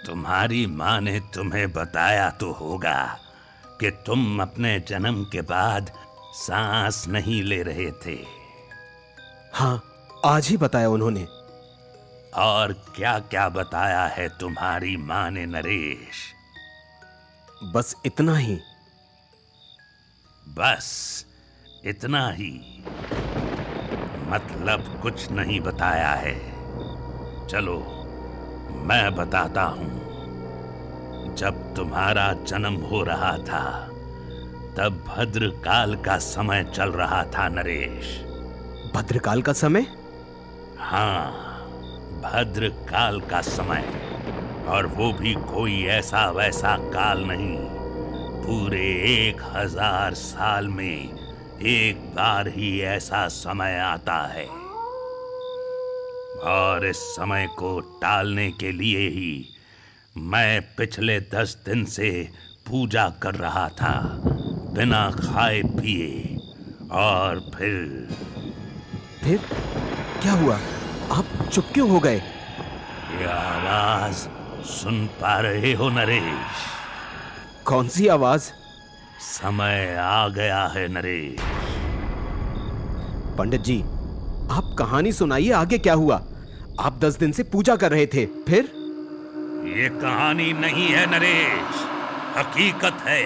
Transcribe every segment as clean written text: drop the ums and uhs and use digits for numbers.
तुम्हारी माँ ने तुम्हें बताया तो होगा कि तुम अपने जन्म के बाद सांस नहीं ले रहे थे। हाँ, आज ही बताया उन्होंने। और क्या क्या बताया है तुम्हारी माँ ने नरेश? बस इतना ही। बस इतना ही? मतलब कुछ नहीं बताया है। चलो मैं बताता हूं। जब तुम्हारा जन्म हो रहा था तब भद्रकाल का समय चल रहा था नरेश। भद्रकाल का समय? हाँ, भद्रकाल का समय। और वो भी कोई ऐसा वैसा काल नहीं। पूरे 1000 साल में एक बार ही ऐसा समय आता है। और इस समय को टालने के लिए ही मैं पिछले 10 दिन से पूजा कर रहा था, बिना खाए पिए। और फिर क्या हुआ? आप चुप क्यों हो गए? ये आवाज सुन पा रहे हो नरेश? कौन सी आवाज? समय आ गया है नरेश। पंडित जी, आप कहानी सुनाइए, आगे क्या हुआ? आप 10 दिन से पूजा कर रहे थे, फिर? ये कहानी नहीं है नरेश, हकीकत है।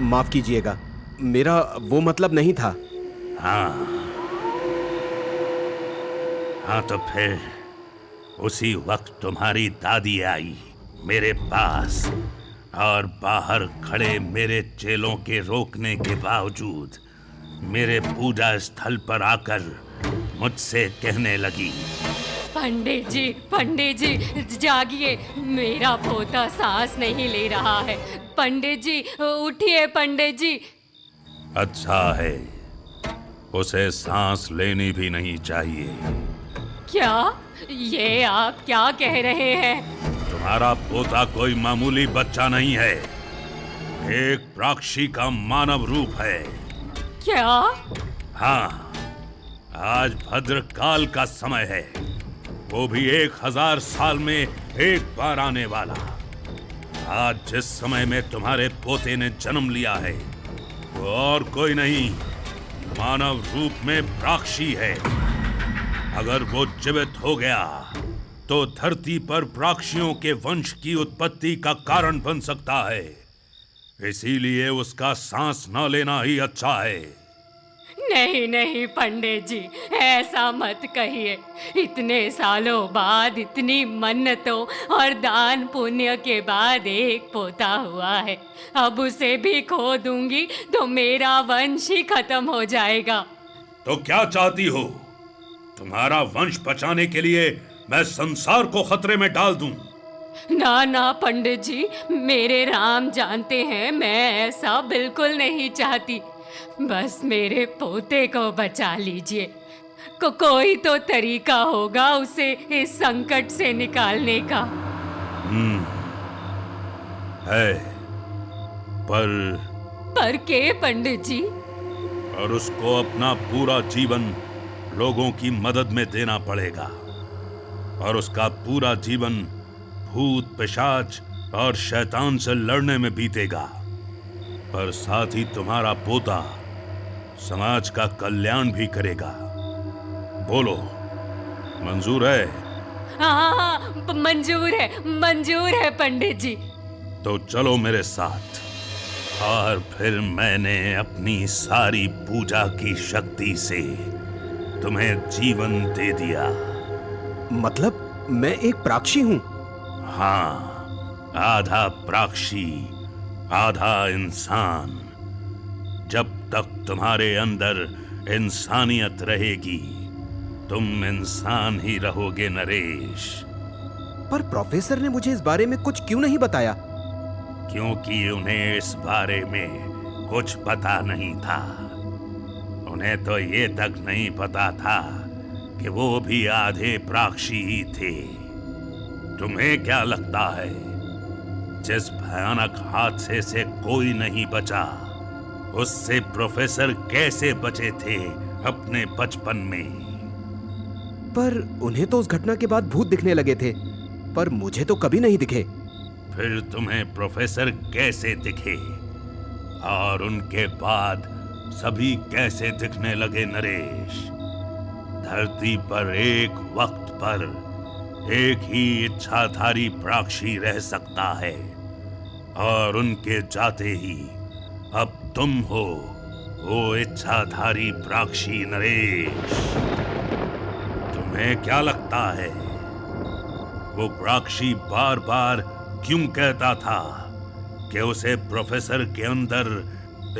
माफ कीजिएगा, मेरा वो मतलब नहीं था। हाँ तो फिर उसी वक्त तुम्हारी दादी आई मेरे पास, और बाहर खड़े मेरे चेलों के रोकने के बावजूद मेरे पूजा स्थल पर आकर मुझसे कहने लगी, पंडित जी जागिए, मेरा पोता सांस नहीं ले रहा है। पंडित जी उठिए, पंडित जी। अच्छा है, उसे सांस लेनी भी नहीं चाहिए। क्या? ये आप क्या कह रहे हैं? तुम्हारा पोता कोई मामूली बच्चा नहीं है, एक प्राक्षी का मानव रूप है। क्या? हाँ, आज भद्रकाल का समय है, वो भी 1000 साल में एक बार आने वाला। आज जिस समय में तुम्हारे पोते ने जन्म लिया है वो और कोई नहीं, मानव रूप में प्राक्षी है। अगर वो जीवित हो गया तो धरती पर प्राक्षियों के वंश की उत्पत्ति का कारण बन सकता है। इसीलिए उसका सांस न लेना ही अच्छा है। नहीं पंडित जी, ऐसा मत कहिए। इतने सालों बाद, इतनी मन्नतों और दान पुण्य के बाद एक पोता हुआ है। अब उसे भी खो दूंगी तो मेरा वंश ही खत्म हो जाएगा। तो क्या चाहती हो? तुम्हारा वंश बचाने के लिए मैं संसार को खतरे में डाल दूं? ना पंडित जी, मेरे राम जानते हैं मैं ऐसा बिल्कुल नहीं चाहती। बस मेरे पोते को बचा लीजिए। कोई तो तरीका होगा उसे इस संकट से निकालने का। है, पर के पंडित जी? और उसको अपना पूरा जीवन लोगों की मदद में देना पड़ेगा, और उसका पूरा जीवन भूत पिशाच और शैतान से लड़ने में बीतेगा। पर साथ ही तुम्हारा पोता समाज का कल्याण भी करेगा। बोलो, मंजूर है? हाँ, मंजूर है पंडित जी। तो चलो मेरे साथ। और फिर मैंने अपनी सारी पूजा की शक्ति से तुम्हें जीवन दे दिया। मतलब मैं एक प्राक्षी हूँ? हाँ, आधा प्राक्षी आधा इंसान। जब तक तुम्हारे अंदर इंसानियत रहेगी तुम इंसान ही रहोगे नरेश। पर प्रोफेसर ने मुझे इस बारे में कुछ क्यों नहीं बताया? क्योंकि उन्हें इस बारे में कुछ पता नहीं था। उन्हें तो ये तक नहीं पता था कि वो भी आधे प्राक्षी ही थे। तुम्हें क्या लगता है जिस भयानक हादसे से कोई नहीं बचा, उससे प्रोफेसर कैसे बचे थे अपने बचपन में? पर उन्हें तो उस घटना के बाद भूत दिखने लगे थे, पर मुझे तो कभी नहीं दिखे। फिर तुम्हें प्रोफेसर कैसे दिखे और उनके बाद सभी कैसे दिखने लगे नरेश? धरती पर एक वक्त पर एक ही इच्छाधारी प्राक्षी रह सकता है और उनके जाते ही अब तुम हो वो इच्छाधारी प्राक्षी नरेश। तुम्हें क्या लगता है वो प्राक्षी बार बार क्यों कहता था कि उसे प्रोफेसर के अंदर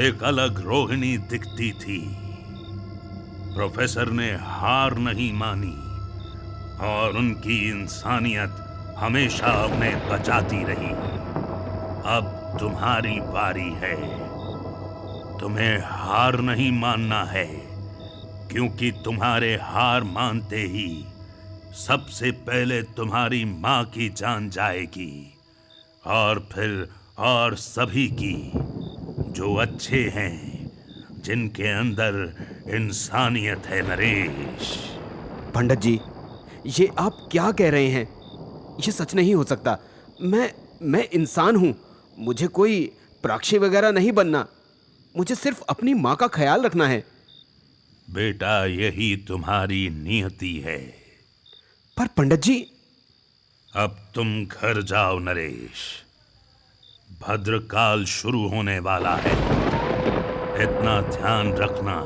एक अलग रोहिणी दिखती थी? प्रोफेसर ने हार नहीं मानी और उनकी इंसानियत हमेशा उन्हें बचाती रही। अब तुम्हारी बारी है। तुम्हें हार नहीं मानना है, क्योंकि तुम्हारे हार मानते ही सबसे पहले तुम्हारी माँ की जान जाएगी और फिर और सभी की जो अच्छे हैं, जिनके अंदर इंसानियत है नरेश। पंडित जी, ये आप क्या कह रहे हैं? ये सच नहीं हो सकता। मैं इंसान हूँ, मुझे कोई प्राक्षी वगैरह नहीं बनना। मुझे सिर्फ अपनी माँ का ख्याल रखना है। बेटा, यही तुम्हारी नियति है। पर पंडित जी, अब तुम घर जाओ नरेश। भद्रकाल शुरू होने वाला है। इतना ध्यान रखना,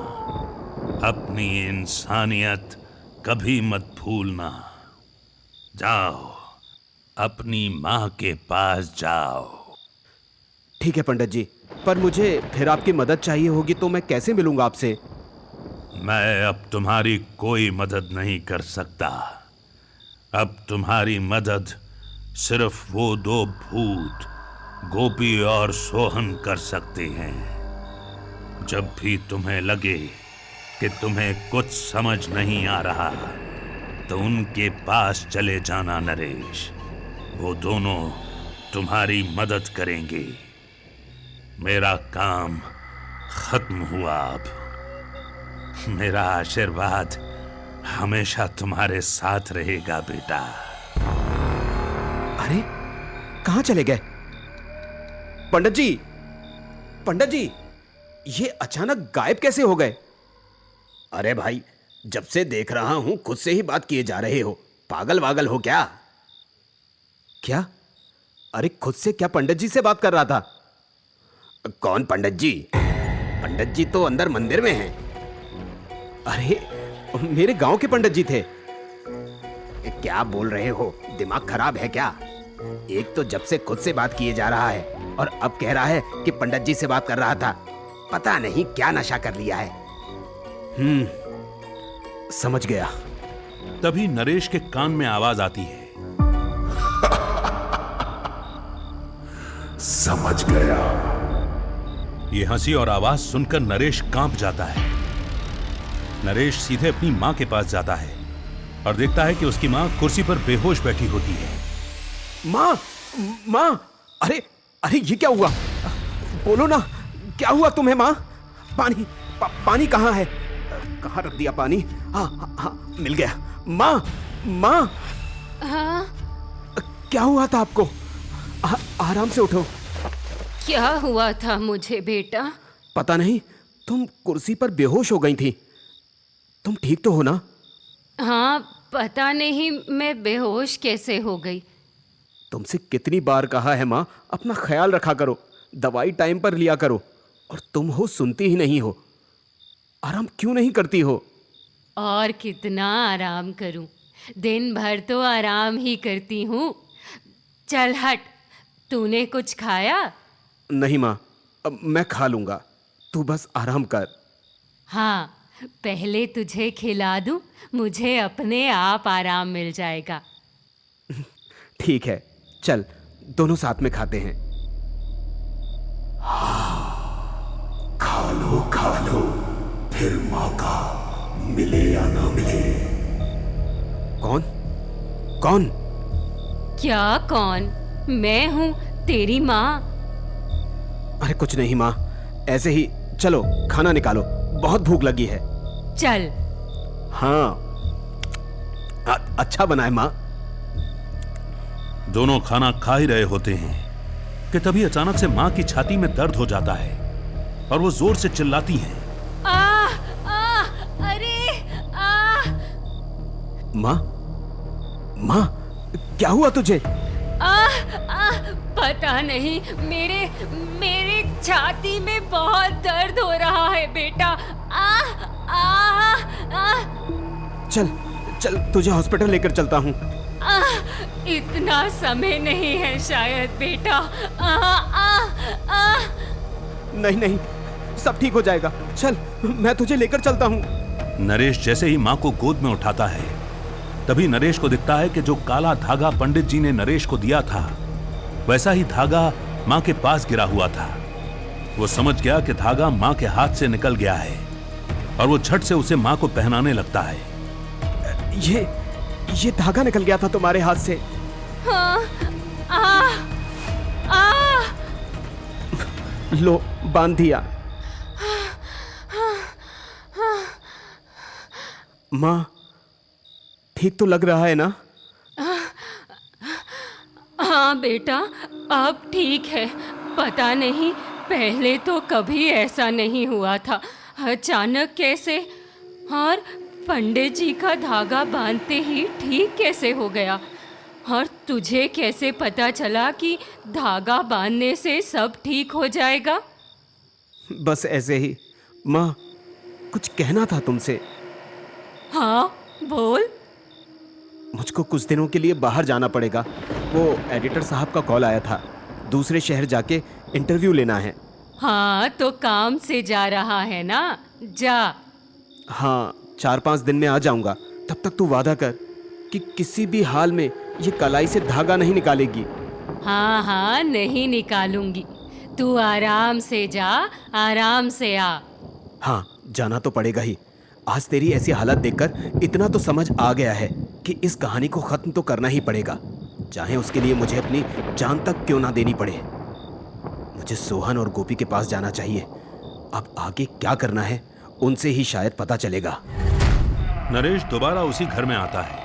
अपनी इंसानियत कभी मत भूलना। जाओ, अपनी माँ के पास जाओ। ठीक है पंडित जी, पर मुझे फिर आपकी मदद चाहिए होगी तो मैं कैसे मिलूंगा आपसे? मैं अब तुम्हारी कोई मदद नहीं कर सकता। अब तुम्हारी मदद सिर्फ वो दो भूत गोपी और सोहन कर सकते हैं। जब भी तुम्हें लगे कि तुम्हें कुछ समझ नहीं आ रहा तो उनके पास चले जाना नरेश। वो दोनों तुम्हारी मदद करेंगे। मेरा काम खत्म हुआ। अब मेरा आशीर्वाद हमेशा तुम्हारे साथ रहेगा बेटा। अरे, कहाँ चले गए? पंडित जी, पंडित जी, ये अचानक गायब कैसे हो गए? अरे भाई, जब से देख रहा हूं खुद से ही बात किए जा रहे हो। पागल वागल हो क्या? क्या? अरे खुद से क्या पंडित जी से बात कर रहा था? कौन पंडित जी? पंडित जी तो अंदर मंदिर में हैं। अरे मेरे गांव के पंडित जी थे। क्या बोल रहे हो? दिमाग खराब है क्या? एक तो जब से खुद से बात किए जा रहा है और अब कह रहा है कि पंडित जी से बात कर रहा था। पता नहीं क्या नशा कर लिया है। समझ गया। तभी नरेश के कान में आवाज आती है। समझ गया। ये हंसी और आवाज सुनकर नरेश कांप जाता है। नरेश सीधे अपनी मां के पास जाता है और देखता है कि उसकी मां कुर्सी पर बेहोश बैठी होती है। मां, मां, अरे अरे ये क्या हुआ? बोलो ना, क्या हुआ तुम्हें मां? पानी कहाँ है? कहाँ रख दिया पानी? हाँ, मिल गया। मां, मां, हाँ? क्या हुआ था आपको? आराम से उठो। क्या हुआ था मुझे बेटा? पता नहीं, तुम कुर्सी पर बेहोश हो गई थी। तुम ठीक तो हो ना? हाँ, पता नहीं मैं बेहोश कैसे हो गई। तुमसे कितनी बार कहा है माँ, अपना ख्याल रखा करो, दवाई टाइम पर लिया करो, और तुम हो सुनती ही नहीं हो। आराम क्यों नहीं करती हो? और कितना आराम करूं? दिन भर तो आराम ही करती हूँ। चल हट, तूने कुछ खाया? नहीं माँ, अब मैं खा लूंगा, तू बस आराम कर। हाँ, पहले तुझे खिला दूं, मुझे अपने आप आराम मिल जाएगा। ठीक है, चल दोनों साथ में खाते हैं। खा लो, फिर मौका मिले या ना मिले। कौन? कौन? क्या कौन? मैं हूँ तेरी माँ। अरे कुछ नहीं माँ, ऐसे ही। चलो खाना निकालो, बहुत भूख लगी है। चल। हाँ, अच्छा बना है माँ। दोनों खाना खा ही रहे होते हैं कि तभी अचानक से माँ की छाती में दर्द हो जाता है और वो जोर से चिल्लाती हैं। अरे माँ, माँ, क्या हुआ तुझे? पता नहीं, मेरे छाती में बहुत दर्द हो रहा है बेटा। चल चल, तुझे हॉस्पिटल लेकर चलता हूँ। इतना समय नहीं है शायद बेटा। नहीं नहीं, सब ठीक हो जाएगा। चल, मैं तुझे लेकर चलता हूँ। नरेश जैसे ही माँ को गोद में उठाता है, तभी नरेश को दिखता है कि जो काला धागा पंडित जी ने नरेश को दिया था, वैसा ही धागा माँ के पास गिरा हुआ था। वो समझ गया कि धागा माँ के हाथ से निकल गया है और वो झट से उसे माँ को पहनाने लगता है। ये धागा निकल गया था तुम्हारे हाथ से। लो, बांध दिया। माँ, ठीक तो लग रहा है ना? हाँ बेटा, अब ठीक है। पता नहीं, पहले तो कभी ऐसा नहीं हुआ था, अचानक कैसे? और पंडित जी का धागा बांधते ही ठीक कैसे हो गया? और तुझे कैसे पता चला कि धागा बांधने से सब ठीक हो जाएगा? बस ऐसे ही। माँ, कुछ कहना था तुमसे। हाँ, बोल। मुझको कुछ दिनों के लिए बाहर जाना पड़ेगा। वो एडिटर साहब का कॉल आया था, दूसरे शहर जाके इंटरव्यू लेना है। हाँ, तो काम से जा रहा है ना, जा। हाँ, 4-5 दिन में आ जाऊंगा। तब तक तू वादा कर कि किसी भी हाल में ये कलाई से धागा नहीं निकालेगी। हाँ हाँ, नहीं निकालूंगी। तू आराम से जा, आराम से आ। हाँ, जाना तो पड़ेगा ही। आज तेरी ऐसी हालत देखकर इतना तो समझ आ गया है कि इस कहानी को खत्म तो करना ही पड़ेगा, चाहे उसके लिए मुझे अपनी जान तक क्यों ना देनी पड़े। मुझे सोहन और गोपी के पास जाना चाहिए। अब आगे क्या करना है उनसे ही शायद पता चलेगा। नरेश दोबारा उसी घर में आता है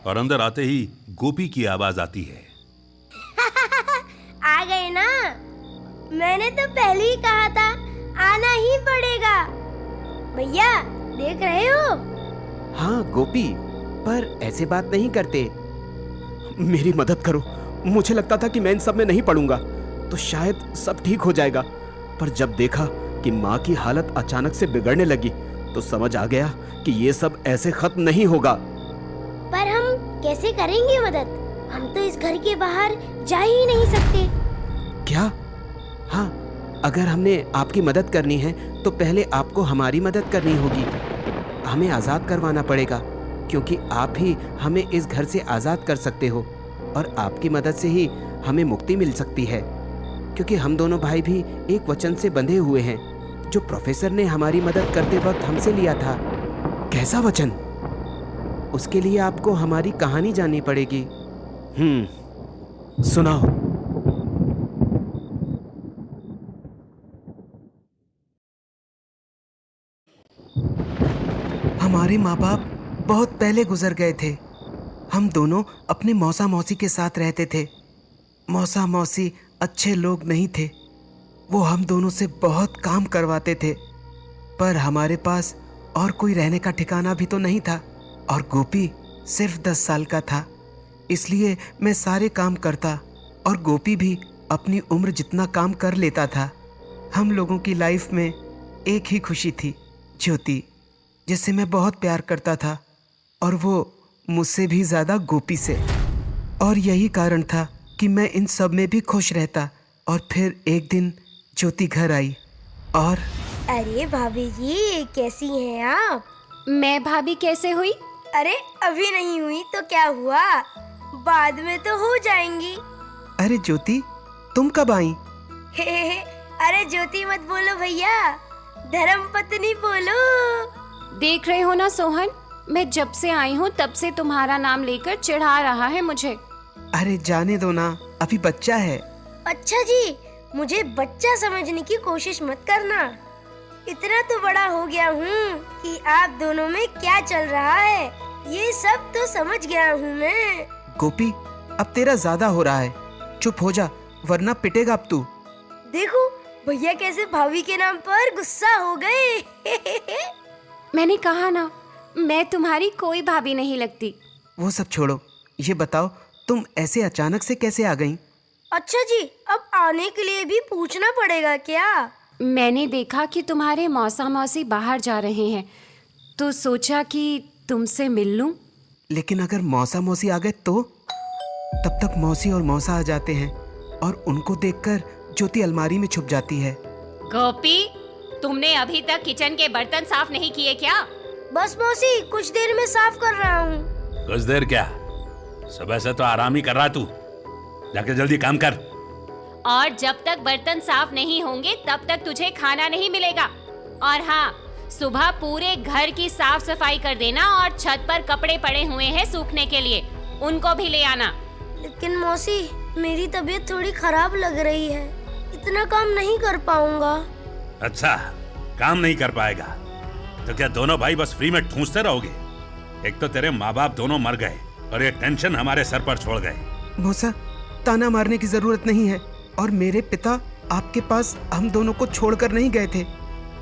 और अंदर आते ही गोपी की आवाज आती है। आ गए ना? मैंने तो पहले ही कहा था, आना ही पड़ेगा। भैया, देख रहे हो? हाँ गोपी, पर ऐसे बात नहीं करते। मेरी मदद करो। मुझे लगता था कि मैं इन सब में नहीं पड़ूंगा तो शायद सब ठीक हो जाएगा, पर जब देखा कि माँ की हालत अचानक से बिगड़ने लगी तो समझ आ गया कि ये सब ऐसे खत्म नहीं होगा। पर हम कैसे करेंगे मदद? हम तो इस घर के बाहर जा ही नहीं सकते। क्या? हाँ, अगर हमने आपकी मदद करनी है तो पहले आपको हमारी मदद करनी होगी। हमें आज़ाद करवाना पड़ेगा, क्योंकि आप ही हमें इस घर से आज़ाद कर सकते हो और आपकी मदद से ही हमें मुक्ति मिल सकती है, क्योंकि हम दोनों भाई भी एक वचन से बंधे हुए हैं जो प्रोफेसर ने हमारी मदद करते वक्त हमसे लिया था। कैसा वचन? उसके लिए आपको हमारी कहानी जाननी पड़ेगी। सुनाओ। हमारे माँ बाप बहुत पहले गुजर गए थे। हम दोनों अपने मौसा मौसी के साथ रहते थे। मौसा मौसी अच्छे लोग नहीं थे। वो हम दोनों से बहुत काम करवाते थे, पर हमारे पास और कोई रहने का ठिकाना भी तो नहीं था। और गोपी सिर्फ 10 साल का था, इसलिए मैं सारे काम करता और गोपी भी अपनी उम्र जितना काम कर लेता था। हम लोगों की लाइफ में एक ही खुशी थी, ज्योति, जिससे मैं बहुत प्यार करता था, और वो मुझसे भी ज़्यादा गोपी से। और यही कारण था कि मैं इन सब में भी खुश रहता। और फिर एक दिन ज्योति घर आई और अरे भाभी जी, कैसी हैं आप? मैं भाभी कैसे हुई? अरे अभी नहीं हुई तो क्या हुआ, बाद में तो हो जाएंगी। अरे ज्योति, तुम कब आई? अरे ज्योति मत बोलो भैया, धर्म पत्नी बोलो। देख रहे हो ना सोहन, मैं जब से आई हूँ तब से तुम्हारा नाम लेकर चिढ़ा रहा है मुझे। अरे जाने दो ना, अभी बच्चा है। अच्छा जी, मुझे बच्चा समझने की कोशिश मत करना। इतना तो बड़ा हो गया हूँ कि आप दोनों में क्या चल रहा है ये सब तो समझ गया हूँ मैं। गोपी, अब तेरा ज्यादा हो रहा है। चुप हो जा वरना पिटेगा अब तू। देखो भैया कैसे भाभी के नाम पर गुस्सा हो गए। मैंने कहा ना, मैं तुम्हारी कोई भाभी नहीं लगती। वो सब छोड़ो, ये बताओ तुम ऐसे अचानक से कैसे आ गईं? अच्छा जी, अब आने के लिए भी पूछना पड़ेगा क्या? मैंने देखा कि तुम्हारे मौसा मौसी बाहर जा रहे हैं, तो सोचा कि तुमसे मिल लूं। लेकिन अगर मौसा मौसी आ गए तो? तब तक मौसी और मौसा आ जाते हैं और उनको देखकर ज्योति अलमारी में छुप जाती है। गोपी, तुमने अभी तक किचन के बर्तन साफ नहीं किए क्या? बस मौसी, कुछ देर में साफ कर रहा हूँ। कुछ देर क्या, सुबह से तो आराम ही कर रहा तू। जाके जल्दी काम कर। और जब तक बर्तन साफ नहीं होंगे तब तक तुझे खाना नहीं मिलेगा। और हाँ, सुबह पूरे घर की साफ सफाई कर देना और छत पर कपड़े पड़े हुए हैं सूखने के लिए, उनको भी ले आना। लेकिन मौसी, मेरी तबीयत थोड़ी खराब लग रही है, इतना काम नहीं कर पाऊंगा। अच्छा, काम नहीं कर पाएगा तो क्या दोनों भाई बस फ्री में ठूंसते रहोगे? एक तो तेरे माँ बाप दोनों मर गए और ये टेंशन हमारे सर पर छोड़ गए। मौसा, ताना मारने की जरूरत नहीं है। और मेरे पिता आपके पास हम दोनों को छोड़कर नहीं गए थे।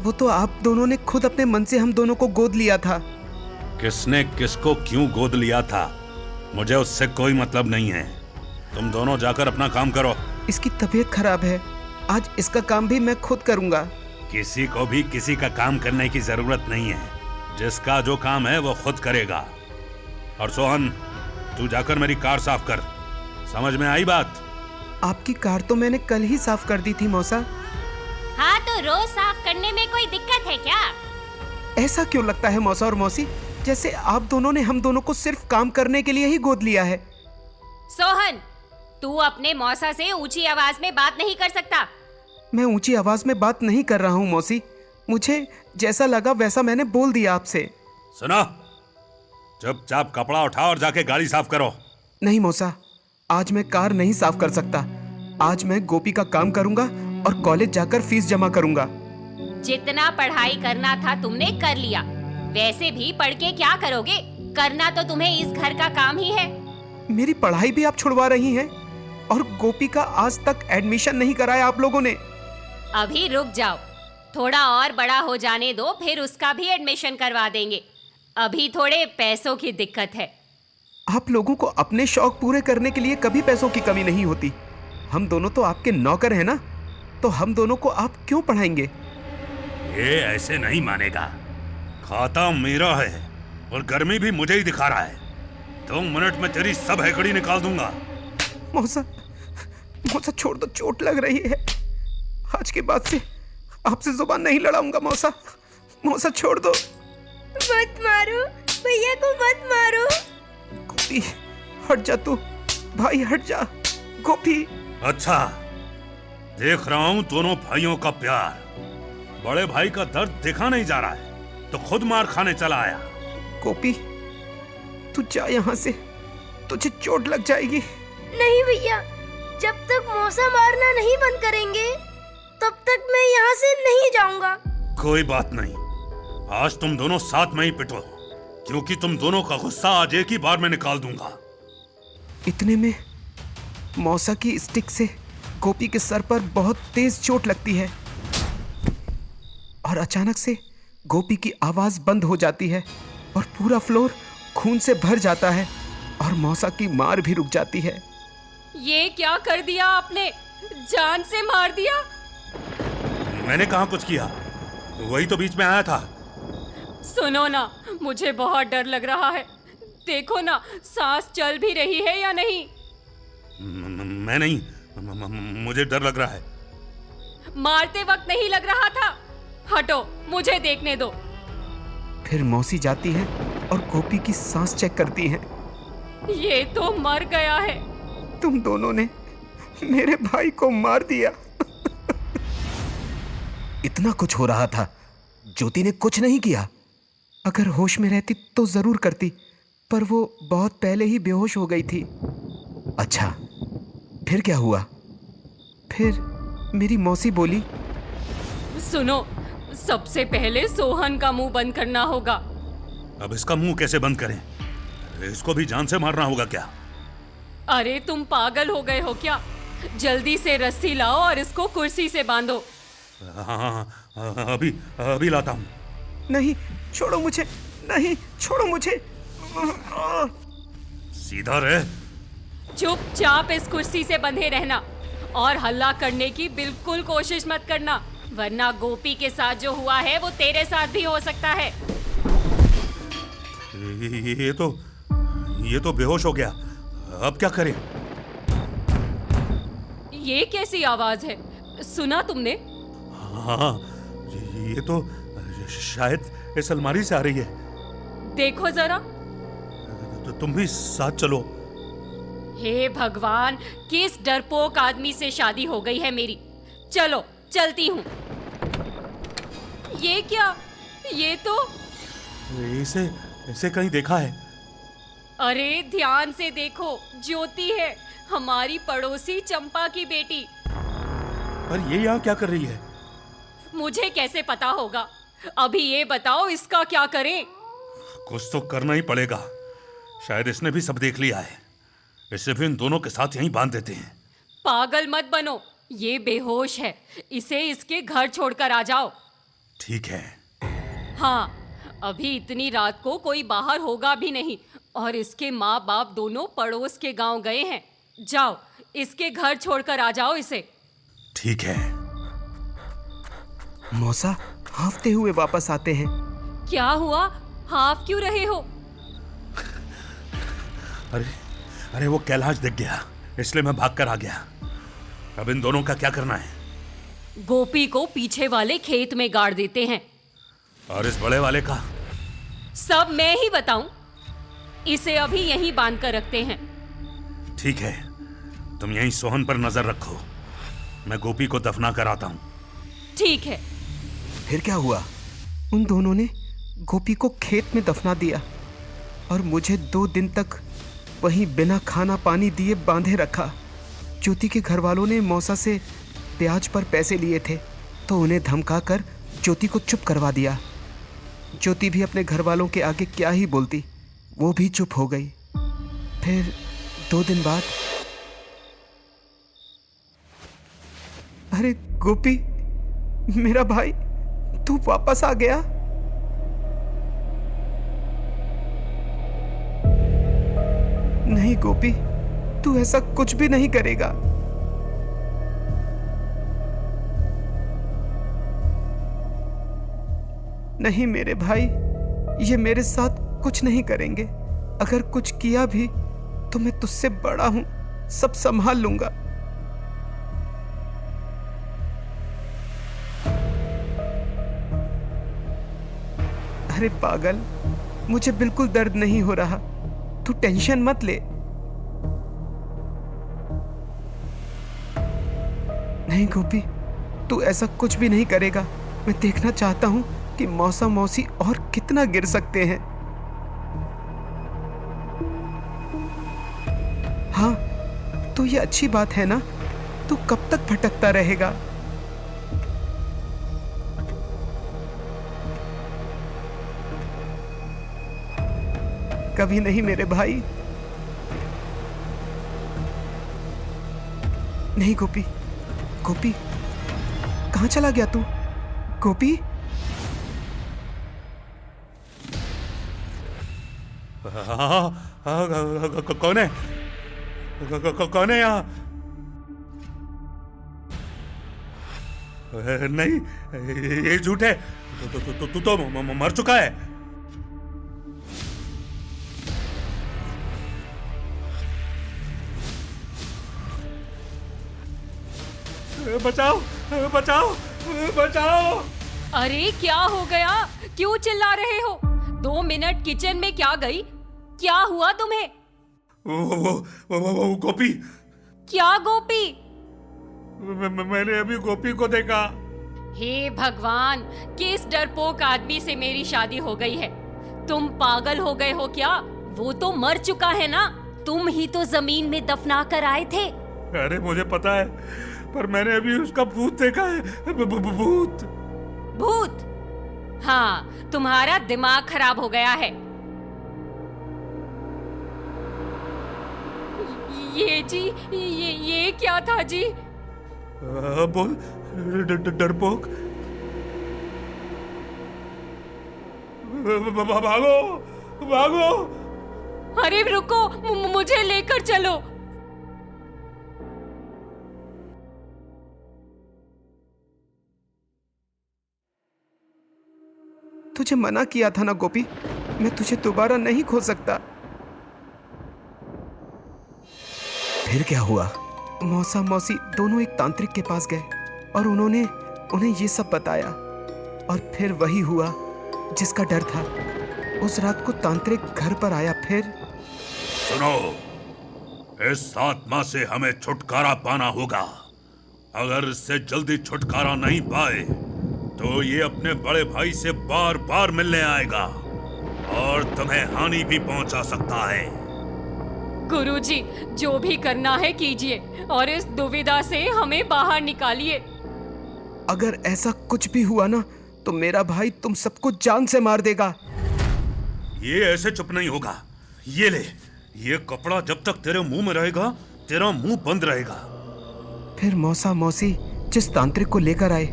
वो तो आप दोनों ने खुद अपने मन से हम दोनों को गोद लिया था। किसने किसको क्यों गोद लिया था मुझे उससे कोई मतलब नहीं है। तुम दोनों जाकर अपना काम करो। इसकी तबीयत खराब है, आज इसका काम भी मैं खुद करूंगा। किसी को भी किसी का काम करने की जरूरत नहीं है। जिसका जो काम है वो खुद करेगा। और सोहन, तू जाकर मेरी कार साफ कर। समझ में आई बात? आपकी कार तो मैंने कल ही साफ कर दी थी मौसा। हाँ, तो रोज साफ करने में कोई दिक्कत है क्या? ऐसा क्यों लगता है मौसा और मौसी, जैसे आप दोनों ने हम दोनों को सिर्फ काम करने के लिए ही गोद लिया है? सोहन, तू अपने मौसा से ऊंची आवाज में बात नहीं कर सकता। मैं ऊंची आवाज में बात नहीं कर रहा हूँ मौसी, मुझे जैसा लगा वैसा मैंने बोल दिया आपसे। सुनो, चुपचाप कपड़ा उठाओ और जाके गाड़ी साफ करो। नहीं मौसा, आज मैं कार नहीं साफ कर सकता। आज मैं गोपी का काम करूंगा और कॉलेज जाकर फीस जमा करूंगा। जितना पढ़ाई करना था तुमने कर लिया। वैसे भी पढ़ के क्या करोगे? करना तो तुम्हें इस घर का काम ही है। मेरी पढ़ाई भी आप छुड़वा रही हैं और गोपी का आज तक एडमिशन नहीं कराया आप लोगों ने। अभी रुक जाओ, थोड़ा और बड़ा हो जाने दो, फिर उसका भी एडमिशन करवा देंगे। अभी थोड़े पैसों की दिक्कत है। आप लोगों को अपने शौक पूरे करने के लिए कभी पैसों की कमी नहीं होती। हम दोनों तो आपके नौकर हैं ना, तो हम दोनों को आप क्यों पढ़ाएंगे? ये ऐसे नहीं मानेगा। खाता मेरा है और गर्मी भी मुझे ही दिखा रहा है। 2 मिनट में तेरी सब हैकड़ी निकाल दूंगा। मौसा, मौसा छोड़ दो, चोट लग रही है। आज के बाद से आपसे जुबान नहीं लड़ाऊंगा मौसा। मौसा छोड़ दो। मत मारो भैया को, मत मारो। गोपी हट जा, तू भाई हट जा। गोपी। अच्छा, देख रहा हूं दोनों भाइयों का प्यार। बड़े भाई का दर्द देखा नहीं जा रहा है तो खुद मार खाने चला आया। गोपी तू जा यहाँ से, तुझे चोट लग जाएगी। नहीं भैया, जब तक मौसा मारना नहीं बंद करेंगे तब तक मैं यहाँ से नहीं जाऊंगा। कोई बात नहीं, आज तुम दोनों साथ में ही पिटो, क्योंकि तुम दोनों का गुस्सा आज एक ही बार में निकाल दूंगा। इतने में मौसा की स्टिक से गोपी के सर पर बहुत तेज चोट लगती है और अचानक से गोपी की आवाज बंद हो जाती है और पूरा फ्लोर खून से भर जाता है और मौसा की मार भी रुक जाती है। ये क्या कर दिया आपने? जान से मार दिया। मैंने कहाँ कुछ किया, वही तो बीच में आया था। सुनो ना, मुझे बहुत डर लग रहा है। देखो ना, सांस चल भी रही है या नहीं। मैं नहीं, मुझे डर लग रहा है। मारते वक्त नहीं लग रहा था। हटो, मुझे देखने दो। फिर मौसी जाती है और गोपी की सांस चेक करती है। ये तो मर गया है। तुम दोनों ने मेरे भाई को मार दिया। इतना कुछ हो रहा था, ज्योति ने कुछ नहीं किया। अगर होश में रहती तो जरूर करती, पर वो बहुत पहले ही बेहोश हो गई थी। अच्छा, फिर क्या हुआ? फिर मेरी मौसी बोली, सुनो, सबसे पहले सोहन का मुंह बंद करना होगा। अब इसका मुंह कैसे बंद करें? इसको भी जान से मारना होगा क्या? अरे तुम पागल हो गए हो क्या? जल्दी से रस्सी लाओ और इसको कुर्सी से बांधो। हाँ, अभी अभी लाता हूँ। नहीं, छोड़ो मुझे, नहीं, छोड़ो मुझे। सीधा रहे। चुपचाप इस कुर्सी से बंधे रहना और हल्ला करने की बिल्कुल कोशिश मत करना, वरना गोपी के साथ जो हुआ है वो तेरे साथ भी हो सकता है। ये तो बेहोश हो गया। अब क्या करें? ये कैसी आवाज है? सुना तुमने? हाँ, ये तो शायद इस अलमारी से आ रही है। देखो जरा। तो तुम भी साथ चलो। हे भगवान, किस डरपोक आदमी से शादी हो गई है मेरी। चलो चलती हूँ। ये क्या? ये तो इसे कहीं देखा है। अरे ध्यान से देखो, ज्योति है, हमारी पड़ोसी चंपा की बेटी। पर ये यहाँ क्या कर रही है? मुझे कैसे पता होगा? अभी ये बताओ इसका क्या करें? कुछ तो करना ही पड़ेगा। शायद इसने भी सब देख लिया है। इसे भी इन दोनों के साथ यहीं बांध देते हैं। पागल मत बनो, ये बेहोश है। इसे इसके घर छोड़कर आ जाओ। ठीक है। हाँ, अभी इतनी रात को कोई बाहर होगा भी नहीं और इसके माँ बाप दोनों पड़ोस के गांव गए हैं। जाओ, इसके घर छोड़कर आ जाओ इसे। ठीक है। मौसा हाफते हुए वापस आते हैं। क्या हुआ? हाफ क्यों रहे हो? अरे वो कैलाश दिख गया, इसलिए मैं भागकर आ गया। अब इन दोनों का क्या करना है? गोपी को पीछे वाले खेत में गाड़ देते हैं। और इस बड़े वाले का? सब मैं ही बताऊं? इसे अभी यहीं बांध कर रखते हैं। ठीक है, तुम यहीं सोहन पर नजर रखो। मैं गोपी को दफना कर आता हूँ। ठीक है। फिर क्या हुआ? उन दोनों ने गोपी को खेत में दफना दिया और मुझे 2 दिन तक वहीं बिना खाना पानी दिए बांधे रखा। ज्योति के घर वालों ने मौसा से ब्याज पर पैसे लिए थे, तो उन्हें धमकाकर ज्योति को चुप करवा दिया। ज्योति भी अपने घर वालों के आगे क्या ही बोलती, वो भी चुप हो गई। फिर 2 दिन बाद, अरे गोपी, मेरा भाई, तू वापस आ गया। नहीं गोपी, तू ऐसा कुछ भी नहीं करेगा। नहीं मेरे भाई, ये मेरे साथ कुछ नहीं करेंगे। अगर कुछ किया भी तो मैं तुझसे बड़ा हूं, सब संभाल लूंगा। अरे पागल, मुझे बिल्कुल दर्द नहीं हो रहा, तू टेंशन मत ले। नहीं गोपी, तू ऐसा कुछ भी नहीं करेगा। मैं देखना चाहता हूं कि मौसा मौसी और कितना गिर सकते हैं। हाँ, तो ये अच्छी बात है ना? तू कब तक भटकता रहेगा? कभी नहीं मेरे भाई। नहीं गोपी, गोपी, कहां चला गया तू? गोपी, कौन है? कौन है यहाँ? नहीं, ये झूठ है। तू तो मर चुका है। बचाओ, बचाओ, बचाओ। अरे क्या हो गया? क्यों चिल्ला रहे हो? 2 मिनट किचन में क्या गई? क्या हुआ तुम्हें? वो गोपी। क्या गोपी? मैंने अभी गोपी को देखा। हे भगवान, किस डरपोक आदमी से मेरी शादी हो गई है। तुम पागल हो गए हो क्या? वो तो मर चुका है ना। तुम ही तो जमीन में दफना कर आए थे। अरे मुझे पता है, पर मैंने अभी उसका भूत देखा है। भूत। भूत? हाँ, तुम्हारा दिमाग खराब हो गया है। ये जी ये क्या था जी? बोल डरपोक। भागो भागो। अरे रुको, मुझे लेकर चलो। तुझे मना किया था ना गोपी, मैं तुझे दोबारा नहीं खो सकता। फिर क्या हुआ? मौसा मौसी दोनों एक तांत्रिक के पास गए और उन्होंने उन्हें ये सब बताया, और फिर वही हुआ जिसका डर था। उस रात को तांत्रिक घर पर आया। फिर सुनो, इस आत्मा से हमें छुटकारा पाना होगा। अगर इससे जल्दी छुटकारा नहीं पाए तो ये अपने बड़े भाई से बार बार मिलने आएगा और तुम्हें हानि भी पहुंचा सकता है। गुरुजी, जो भी करना है कीजिए और इस दुविधा से हमें बाहर निकालिए। अगर ऐसा कुछ भी हुआ ना तो मेरा भाई तुम सबको जान से मार देगा। ये ऐसे चुप नहीं होगा। ये ले, ये कपड़ा जब तक तेरे मुंह में रहेगा तेरा मुंह बंद रहेगा। फिर मौसा मौसी जिस तांत्रिक को लेकर आए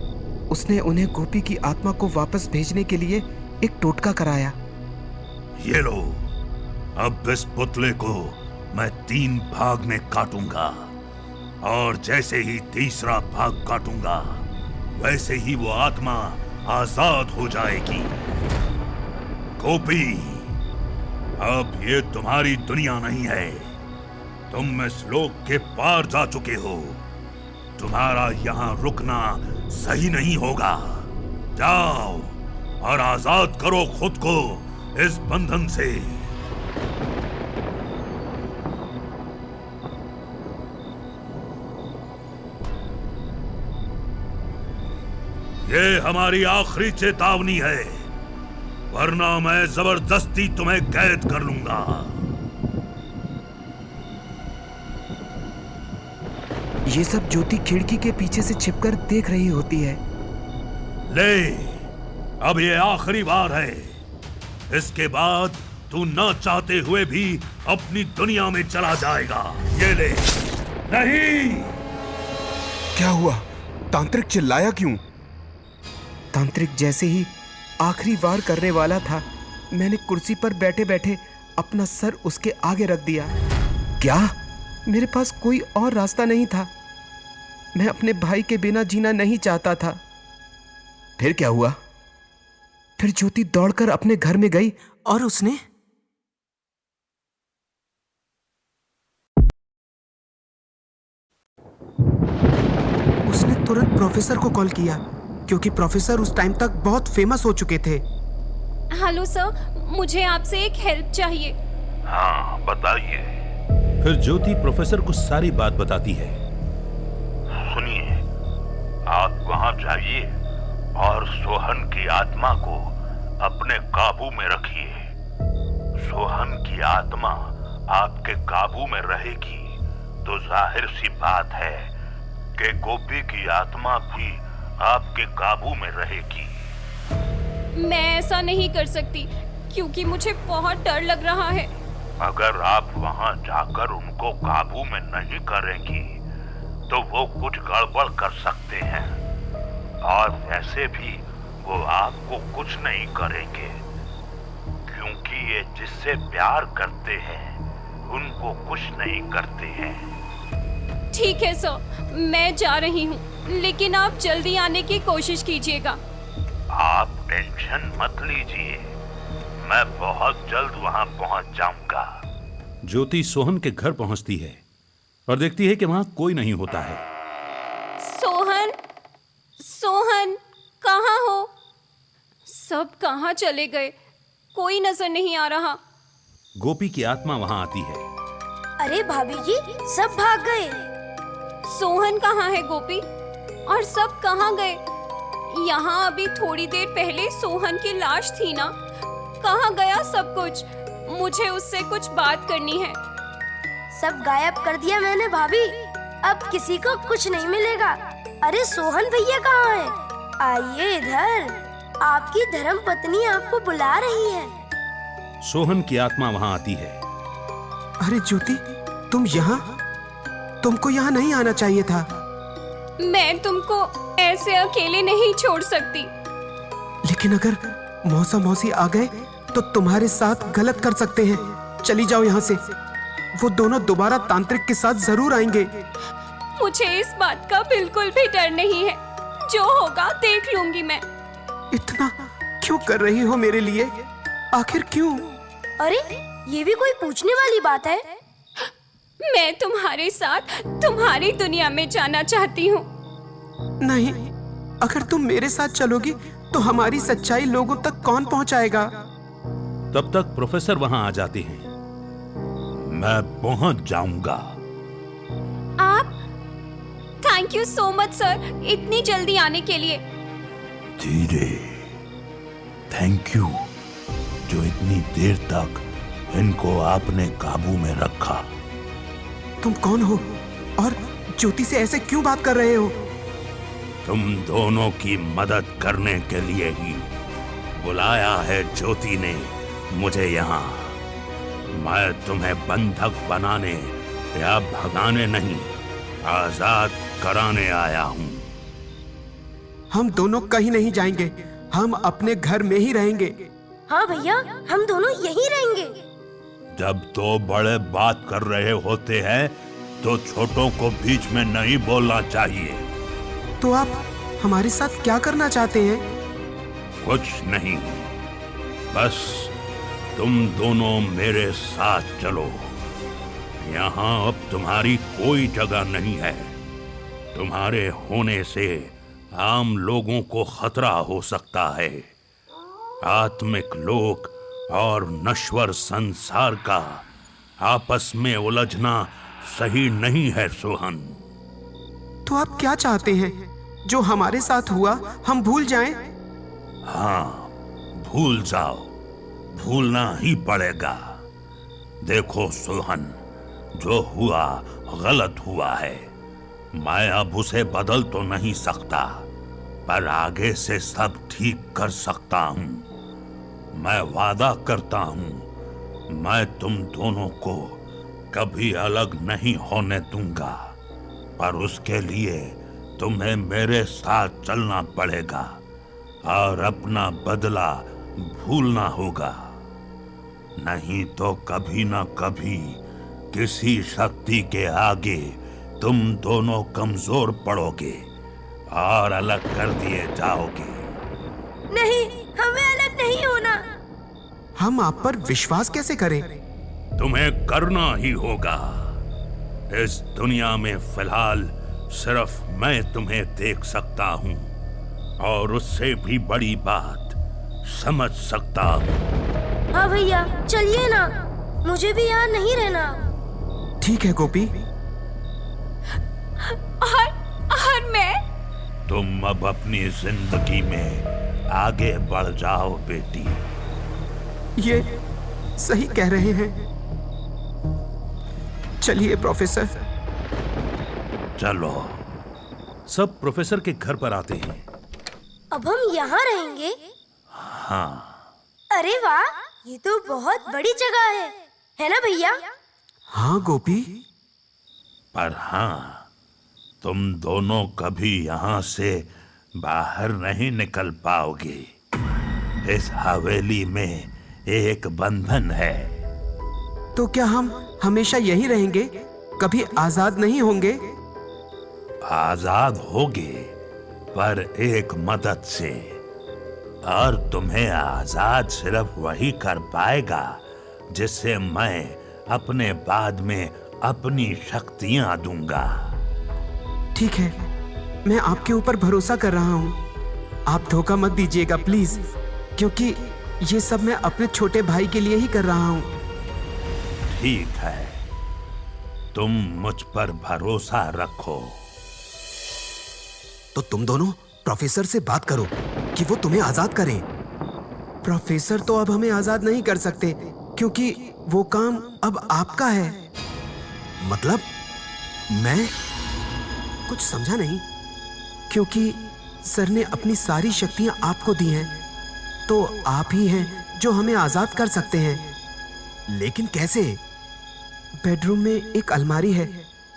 उसने उन्हें गोपी की आत्मा को वापस भेजने के लिए एक टोटका कराया। ये लो, अब इस पुतले को मैं 3 भाग में काटूंगा और जैसे ही तीसरा भाग काटूंगा वैसे ही वो आत्मा आजाद हो जाएगी। गोपी, अब ये तुम्हारी दुनिया नहीं है। तुम इस लोक के पार जा चुके हो। तुम्हारा यहाँ रुकना सही नहीं होगा। जाओ और आजाद करो खुद को इस बंधन से। ये हमारी आखिरी चेतावनी है, वरना मैं जबरदस्ती तुम्हें कैद कर लूंगा। ये सब ज्योति खिड़की के पीछे से छिपकर देख रही होती है। ले, अब ये आखिरी बार है। इसके बाद तू न चाहते हुए भी अपनी दुनिया में चला जाएगा। ये ले। नहीं। क्या हुआ? तांत्रिक चिल्लाया क्यों? तांत्रिक जैसे ही आखिरी वार करने वाला था, मैंने कुर्सी पर बैठे बैठे अपना सर उसके आगे रख दिया। क्या? मेरे पास कोई और रास्ता नहीं था। मैं अपने भाई के बिना जीना नहीं चाहता था। फिर क्या हुआ? फिर ज्योति दौड़कर अपने घर में गई और उसने तुरंत प्रोफेसर को कॉल किया, क्योंकि प्रोफेसर उस टाइम तक बहुत फेमस हो चुके थे। हेलो सर, मुझे आपसे एक हेल्प चाहिए। हाँ, बताइए। फिर ज्योति प्रोफेसर को सारी बात बताती है। सुनिए, आप वहां जाइए और सोहन की आत्मा को अपने काबू में रखिए। सोहन की आत्मा आपके काबू में रहेगी तो जाहिर सी बात है कि गोपी की आत्मा भी आपके काबू में रहेगी। मैं ऐसा नहीं कर सकती क्योंकि मुझे बहुत डर लग रहा है। अगर आप वहां जाकर उनको काबू में नहीं करेंगी तो वो कुछ गड़बड़ कर सकते हैं, और वैसे भी वो आपको कुछ नहीं करेंगे, क्योंकि ये जिससे प्यार करते हैं उनको कुछ नहीं करते हैं। ठीक है सर, मैं जा रही हूँ, लेकिन आप जल्दी आने की कोशिश कीजिएगा। आप टेंशन मत लीजिए, मैं बहुत जल्द वहां पहुंच जाऊंगा। ज्योति सोहन के घर पहुंचती है और देखती है कि वहां कोई नहीं होता है। सोहन, सोहन, कहाँ हो? सब कहाँ चले गए? कोई नजर नहीं आ रहा। गोपी की आत्मा वहां आती है। अरे भाभी जी, सब भाग गए। सोहन कहाँ है गोपी? और सब कहाँ गए? यहाँ अभी थोड़ी देर पहले सोहन की लाश थी ना? कहाँ गया सब कुछ? मुझे उससे कुछ बात करनी है। सब गायब कर दिया मैंने भाभी, अब किसी को कुछ नहीं मिलेगा। अरे सोहन भैया कहाँ है? आइए इधर, आपकी धर्म पत्नी आपको बुला रही है। सोहन की आत्मा वहां आती है। अरे ज्योति, तुम यहाँ? तुमको यहाँ नहीं आना चाहिए था। मैं तुमको ऐसे अकेले नहीं छोड़ सकती। लेकिन अगर मौसा मौसी आ गए तो तुम्हारे साथ गलत कर सकते हैं। चली जाओ यहाँ से। वो दोनों दोबारा तांत्रिक के साथ जरूर आएंगे। मुझे इस बात का बिल्कुल भी डर नहीं है। जो होगा देख लूंगी मैं। इतना क्यों कर रही हो मेरे लिए? आखिर क्यों? अरे ये भी कोई पूछने वाली बात है? मैं तुम्हारे साथ तुम्हारी दुनिया में जाना चाहती हूँ। नहीं, अगर तुम मेरे साथ चलोगी तो हमारी सच्चाई लोगों तक कौन पहुंचाएगा? तब तक प्रोफेसर वहां आ जाते हैं। मैं पहुंच जाऊंगा। आप? Thank you so much sir, इतनी जल्दी आने के लिए। धीरे, थैंक यू जो इतनी देर तक इनको आपने काबू में रखा। तुम कौन हो और ज्योति से ऐसे क्यों बात कर रहे हो? तुम दोनों की मदद करने के लिए ही बुलाया है ज्योति ने मुझे यहाँ। मैं तुम्हें बंधक बनाने या भगाने नहीं, आजाद कराने आया हूँ। हम दोनों कहीं नहीं जाएंगे। हम अपने घर में ही रहेंगे। हाँ भैया, हम दोनों यहीं रहेंगे। जब दो बड़े बात कर रहे होते हैं तो छोटों को बीच में नहीं बोलना चाहिए। तो आप हमारे साथ क्या करना चाहते हैं? कुछ नहीं, बस तुम दोनों मेरे साथ चलो। यहाँ अब तुम्हारी कोई जगह नहीं है। तुम्हारे होने से आम लोगों को खतरा हो सकता है। आत्मिक लोक और नश्वर संसार का आपस में उलझना सही नहीं है सोहन। तो आप क्या चाहते हैं? जो हमारे साथ हुआ हम भूल जाएं? हाँ, भूल जाओ। भूलना ही पड़ेगा। देखो सोहन, जो हुआ गलत हुआ है। मैं अब उसे बदल तो नहीं सकता, पर आगे से सब ठीक कर सकता हूँ। मैं वादा करता हूँ, मैं तुम दोनों को कभी अलग नहीं होने दूंगा, पर उसके लिए तुम्हें मेरे साथ चलना पड़ेगा और अपना बदला भूलना होगा। नहीं तो कभी ना कभी किसी शक्ति के आगे तुम दोनों कमजोर पड़ोगे और अलग कर दिए जाओगे। नहीं, हमें अलग नहीं होना। हम आप पर विश्वास कैसे करें? तुम्हें करना ही होगा। इस दुनिया में फिलहाल सिर्फ मैं तुम्हें देख सकता हूँ और उससे भी बड़ी बात समझ सकता हूँ। हाँ भैया, चलिए ना, मुझे भी यहाँ नहीं रहना। ठीक है गोपी। और मैं? तुम अब अपनी जिंदगी में आगे बढ़ जाओ बेटी। ये सही कह रहे हैं। चलिए प्रोफेसर। चलो। सब प्रोफेसर के घर पर आते हैं। अब हम यहाँ रहेंगे? हाँ। अरे वाह, ये तो बहुत बड़ी जगह है ना भैया? हाँ गोपी। पर हाँ, तुम दोनों कभी यहाँ से बाहर नहीं निकल पाओगे। इस हवेली में एक बंधन है। तो क्या हम हमेशा यहीं रहेंगे? कभी आजाद नहीं होंगे? आजाद होगे, पर एक मदद से। और तुम्हें आजाद सिर्फ वही कर पाएगा जिससे मैं अपने बाद में अपनी शक्तियां दूंगा। ठीक है, मैं आपके ऊपर भरोसा कर रहा हूँ। आप धोखा मत दीजिएगा प्लीज, क्योंकि ये सब मैं अपने छोटे भाई के लिए ही कर रहा हूँ। ठीक है, तुम मुझ पर भरोसा रखो। तो तुम दोनों प्रोफेसर से बात करो कि वो तुम्हें आजाद करें। प्रोफेसर तो अब हमें आजाद नहीं कर सकते, क्योंकि वो काम अब आपका है। मतलब मैं कुछ समझा नहीं, क्योंकि सर ने अपनी सारी शक्तियां आपको दी हैं, तो आप ही हैं जो हमें आजाद कर सकते हैं। लेकिन कैसे? बेडरूम में एक अलमारी है,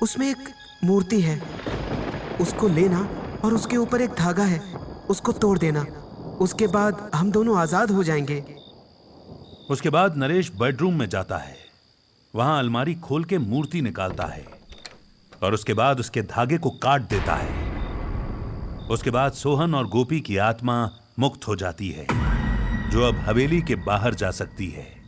उसमें एक मूर्ति है, उसको लेना और उसके ऊपर एक धागा है, उसको तोड़ देना। उसके बाद हम दोनों आजाद हो जाएंगे। उसके बाद नरेश बेडरूम में जाता है, वहां अलमारी खोल के मूर्ति निकालता है और उसके बाद उसके धागे को काट देता है। उसके बाद सोहन और गोपी की आत्मा मुक्त हो जाती है, जो अब हवेली के बाहर जा सकती है।